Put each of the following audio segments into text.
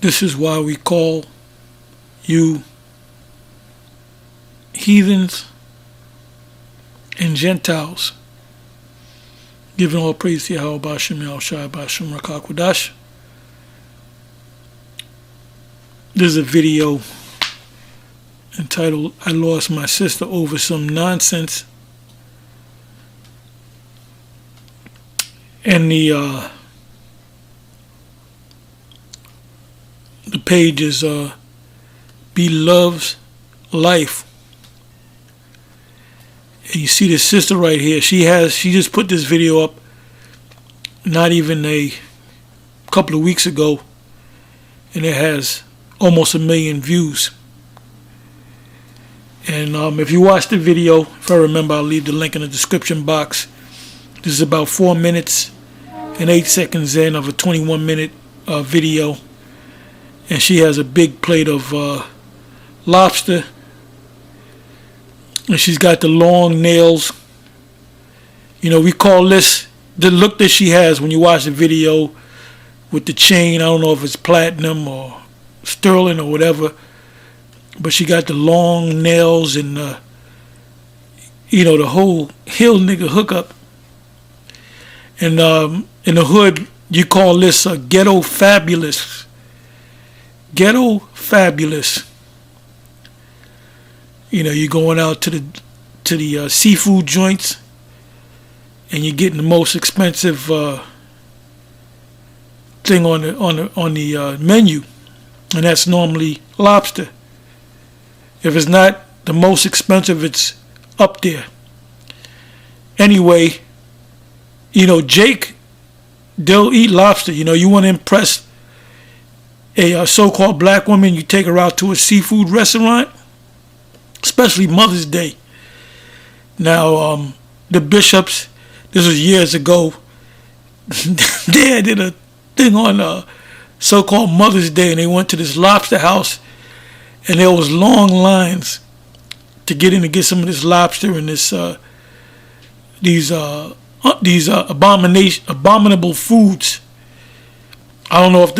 This is why we call you heathens and Gentiles. Giving all praise to Yahweh B'Shem Yahushua B'Shem Rakakwadash. There's a video entitled, I lost my sister over some nonsense. And the page is Beloved's Life. And you see this sister right here. She just put this video up not even a couple of weeks ago, and it has almost 1 million views. And if you watch the video, if I remember, I'll leave the link in the description box. This is about 4 minutes and 8 seconds in of a 21-minute video. And she has a big plate of lobster. And she's got the long nails. You know, we call this, the look that she has when you watch the video with the chain. I don't know if it's platinum or sterling or whatever. But she got the long nails and, you know, the whole hill nigga hookup. And in the hood, you call this a ghetto fabulous. Ghetto fabulous. You know, you're going out to the seafood joints, and you're getting the most expensive thing on the menu, and that's normally lobster. If it's not the most expensive, it's up there. Anyway, you know, Jake, they'll eat lobster. You know, you want to impress a so-called black woman, you take her out to a seafood restaurant, especially Mother's Day. Now, the bishops, this was years ago, they did a thing on so-called Mother's Day, and they went to this lobster house, and there was long lines to get in to get some of this lobster and these abominable foods. I don't know if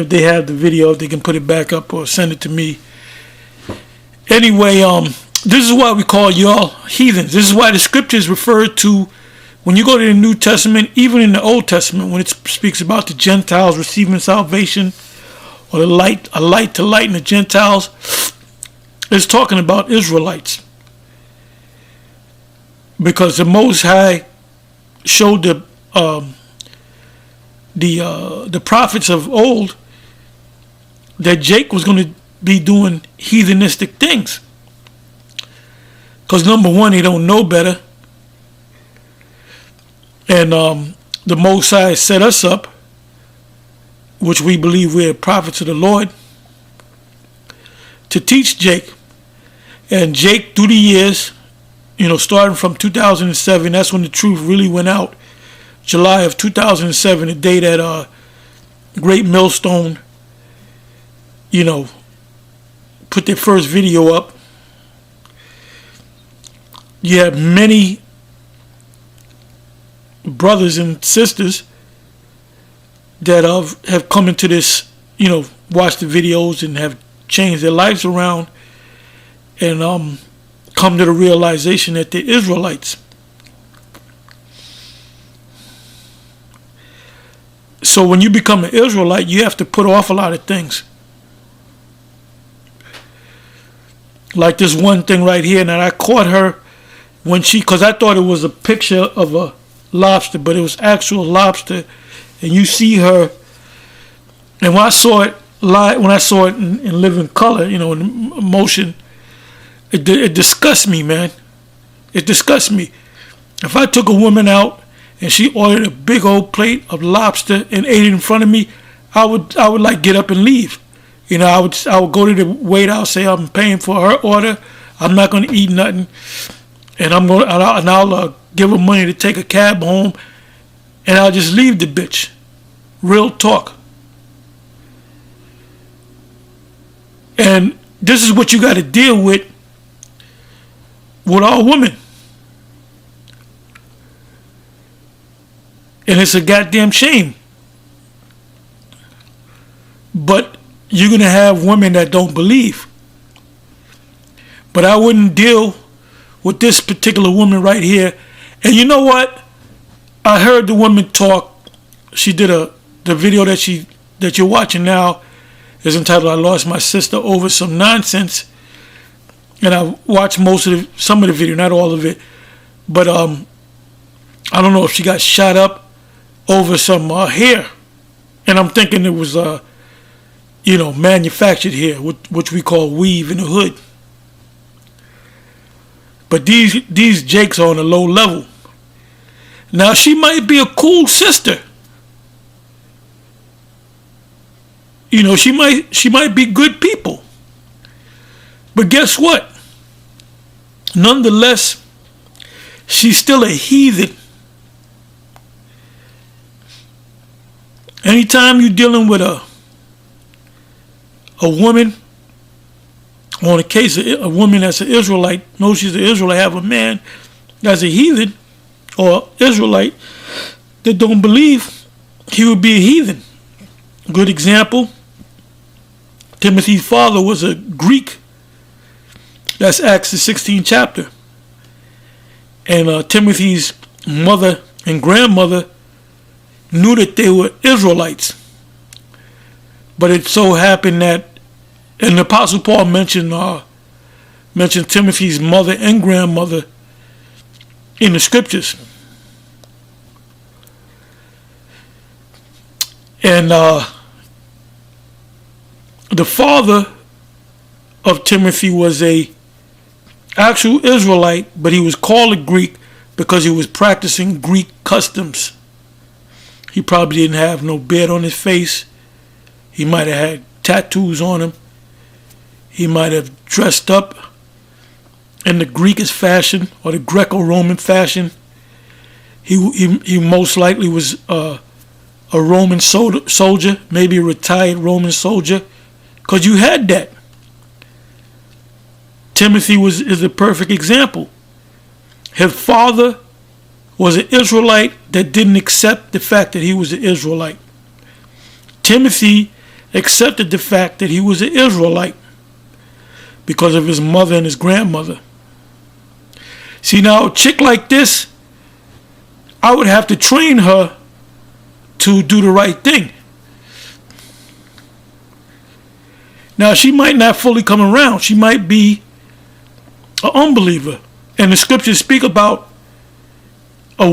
they have the video, if they can put it back up or send it to me. Anyway, this is why we call y'all heathens. This is why the scriptures refer to, when you go to the New Testament, even in the Old Testament, when it speaks about the Gentiles receiving salvation, or a light to lighten the Gentiles, it's talking about Israelites. Because the Most High showed the prophets of old that Jake was going to be doing heathenistic things. Because number one, they don't know better. And the Most High set us up, which we believe we're prophets of the Lord, to teach Jake. And Jake, through the years, you know, starting from 2007, that's when the truth really went out. July of 2007, the day that Great Millstone, you know, put their first video up. You have many brothers and sisters that have come into this, you know, watched the videos and have changed their lives around and come to the realization that they're Israelites. So when you become an Israelite, you have to put off a lot of things. Like this one thing right here, and I caught her when because I thought it was a picture of a lobster, but it was actual lobster. And you see her, and when I saw it live, when I saw it in living color, you know, in motion, it disgusts me, man. It disgusts me. If I took a woman out and she ordered a big old plate of lobster and ate it in front of me, I would like get up and leave. You know, I would go to the waiter. I'll say I'm paying for her order. I'm not going to eat nothing, and I'll give her money to take a cab home, and I'll just leave the bitch. Real talk. And this is what you got to deal with all women. And it's a goddamn shame. But you're going to have women that don't believe. But I wouldn't deal with this particular woman right here. And you know what? I heard the woman talk. She did the video that you're watching now is entitled "I Lost My Sister Over Some Nonsense," and I watched some of the video, not all of it. But I don't know if she got shot up over some hair, and I'm thinking it was manufactured hair, which we call weave in the hood. But these jakes are on a low level. Now she might be a cool sister. She might be good people. But guess what? Nonetheless, she's still a heathen. Anytime you're dealing with a woman, or in the case of a woman that's an Israelite, no, she's an Israelite, have a man that's a heathen or Israelite that don't believe, he would be a heathen. Good example, Timothy's father was a Greek. That's Acts the 16th chapter. And Timothy's mother and grandmother knew that they were Israelites. But it so happened that, and the Apostle Paul mentioned Timothy's mother and grandmother in the scriptures. And the father of Timothy was a actual Israelite, but he was called a Greek because he was practicing Greek customs. He probably didn't have no beard on his face. He might have had tattoos on him. He might have dressed up in the Greekish fashion or the Greco-Roman fashion. He most likely was a Roman soldier, maybe a retired Roman soldier, because you had that. Timothy is a perfect example. His father was an Israelite that didn't accept the fact that he was an Israelite. Timothy accepted the fact that he was an Israelite because of his mother and his grandmother. See, now a chick like this, I would have to train her to do the right thing. Now, she might not fully come around. She might be an unbeliever. And the scriptures speak about a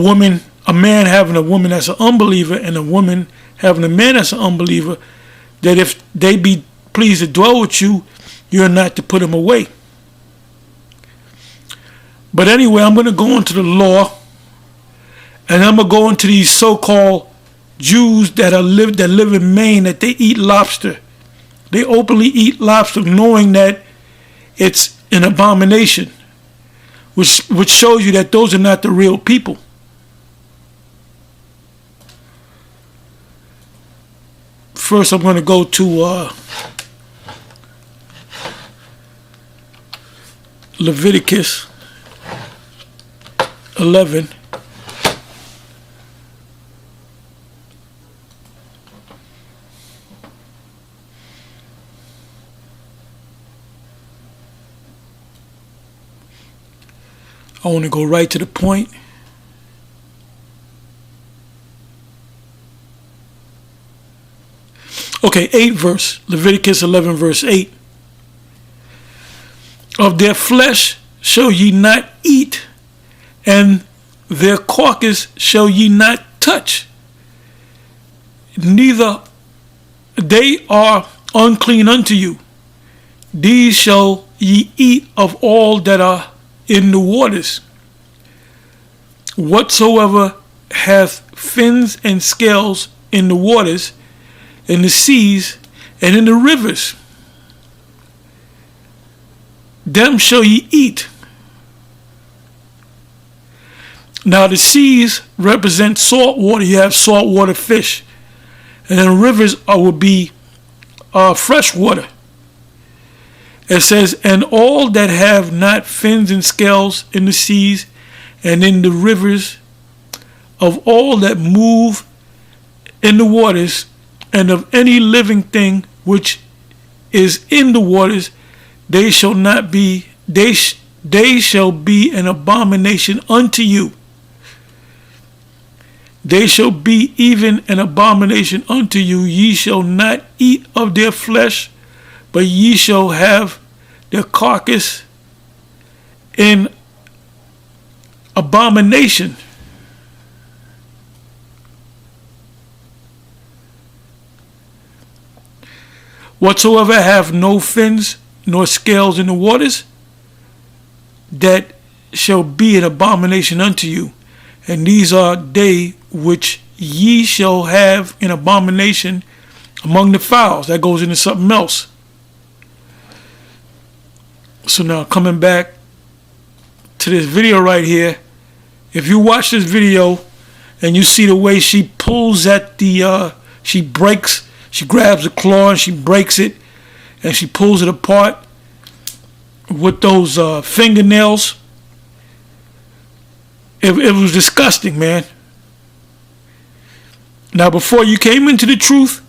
man having a woman that's an unbeliever and a woman having a man that's an unbeliever, that if they be pleased to dwell with you, you're not to put them away. But anyway, I'm going to go into the law, and I'm going to go into these so-called Jews that live in Maine, that they eat lobster. They openly eat lobster knowing that it's an abomination, which shows you that those are not the real people. First, I'm going to go to Leviticus 11. I want to go right to the point. Okay, 8 verse. Leviticus 11 verse 8. Of their flesh shall ye not eat, and their carcass shall ye not touch. Neither they are unclean unto you. These shall ye eat of all that are in the waters. Whatsoever hath fins and scales in the waters, in the seas, and in the rivers, them shall ye eat. Now the seas represent salt water. You have saltwater fish. And then rivers would be fresh water. It says, and all that have not fins and scales in the seas and in the rivers, of all that move in the waters, and of any living thing which is in the waters, they shall not be, they shall be an abomination unto you. They shall be even an abomination unto you. Ye shall not eat of their flesh, but ye shall have their carcass in abomination. Whatsoever have no fins nor scales in the waters, that shall be an abomination unto you. And these are they which ye shall have an abomination among the fowls. That goes into something else. So now coming back to this video right here, if you watch this video and you see the way she pulls at the, she grabs the claw and she breaks it and she pulls it apart with those fingernails. It was disgusting, man. Now, before you came into the truth,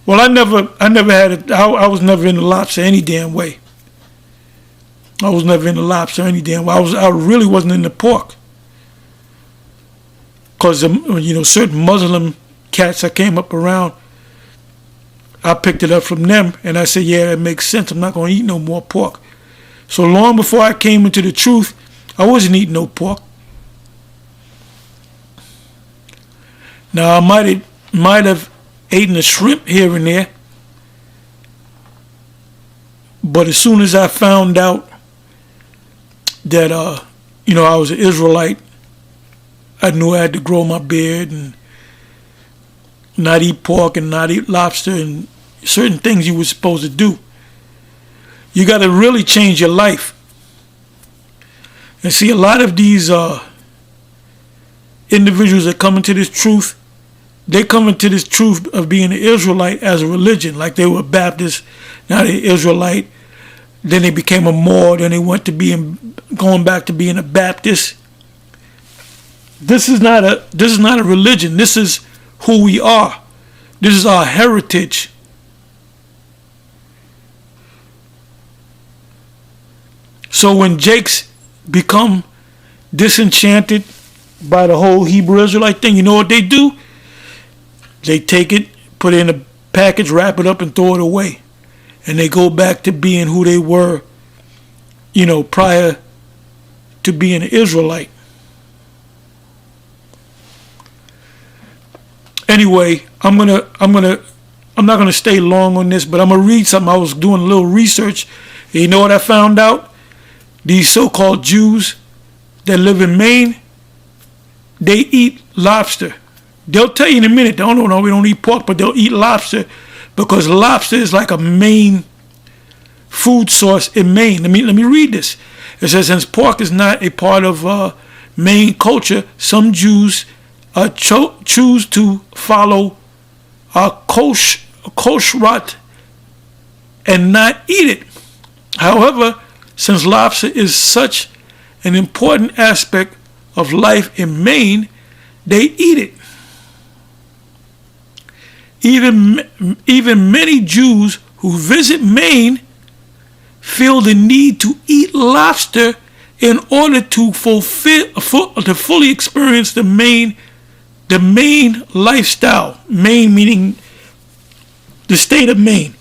well, I never had it. I was never into lobster any damn way. I was never into lobster any damn way. I really wasn't into pork. Because, certain Muslim cats I came up around, I picked it up from them, and I said, yeah, that makes sense. I'm not going to eat no more pork. So long before I came into the truth, I wasn't eating no pork. Now, I might have eaten a shrimp here and there, but as soon as I found out that, I was an Israelite, I knew I had to grow my beard and not eat pork and not eat lobster and certain things you were supposed to do. You got to really change your life. And see, a lot of these individuals that come into this truth, they come into this truth of being an Israelite as a religion. Like they were Baptist, now they're Israelite. Then they became a Moor, then they went to going back to being a Baptist. This is not a religion. This is who we are. This is our heritage. So when Jakes become disenchanted by the whole Hebrew Israelite thing, you know what they do? They take it, put it in a package, wrap it up, and throw it away. And they go back to being who they were, prior to being an Israelite. Anyway, I'm not gonna stay long on this, but I'm gonna read something. I was doing a little research, and you know what I found out? These so-called Jews that live in Maine, they eat lobster. They'll tell you in a minute, no, we don't eat pork, but they'll eat lobster because lobster is like a main food source in Maine. Let me read this. It says, since pork is not a part of Maine culture, some Jews choose to follow kosherut and not eat it. However, since lobster is such an important aspect of life in Maine, they eat it. Even many Jews who visit Maine feel the need to eat lobster in order to fully experience the Maine lifestyle. Maine meaning the state of Maine.